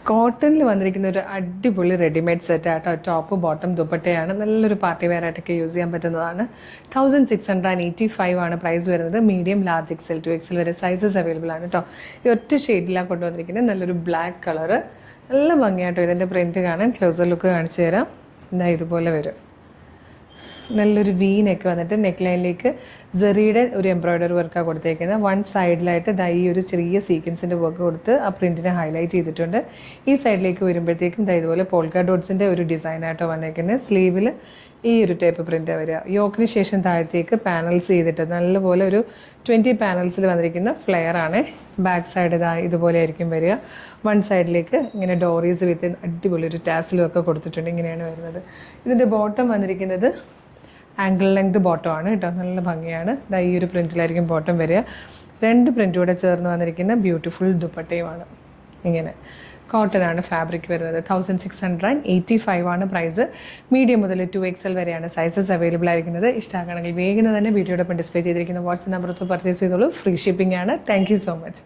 കോട്ടണിൽ വന്നിരിക്കുന്ന ഒരു അടിപൊളി റെഡിമെയ്ഡ് സെറ്റ് ആട്ടോ. ടോപ്പ് ബോട്ടം ദുപ്പട്ടയാണ്. നല്ലൊരു പാർട്ടി വെയർ ആയിട്ടൊക്കെ യൂസ് ചെയ്യാൻ പറ്റുന്നതാണ്. 1685 ആണ് പ്രൈസ് വരുന്നത്. മീഡിയം, ലാർജ്, എക്സൽ, 2XL വരെ സൈസസ് അവൈലബിൾ ആണ് കേട്ടോ. ഈ ഒറ്റ ഷെയ്ഡിലാണ് കൊണ്ടുവന്നിരിക്കുന്നത്. നല്ലൊരു ബ്ലാക്ക് കളറ്, നല്ല ഭംഗിയായിട്ടോ. ഇതിൻ്റെ പ്രിൻറ്റ് കാണാൻ ക്ലോസർ ലുക്ക് കാണിച്ചു തരാം. എന്താ ഇതുപോലെ വരും. നല്ലൊരു വീനൊക്കെ വന്നിട്ട് നെക്ക് ലൈനിലേക്ക് സെറിയുടെ ഒരു എംബ്രോയ്ഡറി വർക്കാണ് കൊടുത്തേക്കുന്നത്. വൺ സൈഡിലായിട്ട് ഈ ഒരു ചെറിയ സീക്വൻസിൻ്റെ വർക്ക് കൊടുത്ത് ആ പ്രിൻറ്റിനെ ഹൈലൈറ്റ് ചെയ്തിട്ടുണ്ട്. ഈ സൈഡിലേക്ക് വരുമ്പോഴത്തേക്കും ഇതുപോലെ പോൾക്ക ഡോട്ട്സിൻ്റെ ഒരു ഡിസൈനായിട്ടോ വന്നേക്കുന്നത്. സ്ലീവിൽ ഈ ഒരു ടൈപ്പ് പ്രിൻ്റ് വരിക. യോക്കിന് ശേഷം താഴത്തേക്ക് പാനൽസ് ചെയ്തിട്ട് നല്ലപോലെ ഒരു 20 പാനൽസിൽ വന്നിരിക്കുന്ന ഫ്ലെയർ ആണ്. ബാക്ക് സൈഡ് ഇതുപോലെ ആയിരിക്കും വരിക. വൺ സൈഡിലേക്ക് ഇങ്ങനെ ഡോറീസ് വിത്ത് അടിപൊളി ഒരു ടാസിലും ഒക്കെ കൊടുത്തിട്ടുണ്ട്. ഇങ്ങനെയാണ് വരുന്നത്. ഇതിൻ്റെ ബോട്ടം വന്നിരിക്കുന്നത് ആംഗിൾ ലെങ്ത് ബോട്ടം ആണ് കേട്ടോ. നല്ല ഭംഗിയാണ്. ഈ ഒരു പ്രിൻറ്റിലായിരിക്കും ബോട്ടം വരിക. 2 പ്രിൻറ്റൂടെ ചേർന്ന് വന്നിരിക്കുന്ന ബ്യൂട്ടിഫുൾ ദുപ്പട്ടയുമാണ്. ഇങ്ങനെ കോട്ടൺ ആണ് ഫാബ്രിക് വരുന്നത്. 1685 ആണ് പ്രൈസ്. മീഡിയം മുതൽ 2XL വരെയാണ് സൈസസ് അവൈലബിൾ ആയിരിക്കുന്നത്. ഇഷ്ടമാണെങ്കിൽ വേഗം തന്നെ വീഡിയോടൊപ്പം ഡിസ്പ്ലേ ചെയ്തിരിക്കുന്ന വാട്സ്ആപ്പ് നമ്പർ പർച്ചേസ് ചെയ്തോളൂ. ഫ്രീ ഷിപ്പിംഗ് ആണ്. Thank you so much.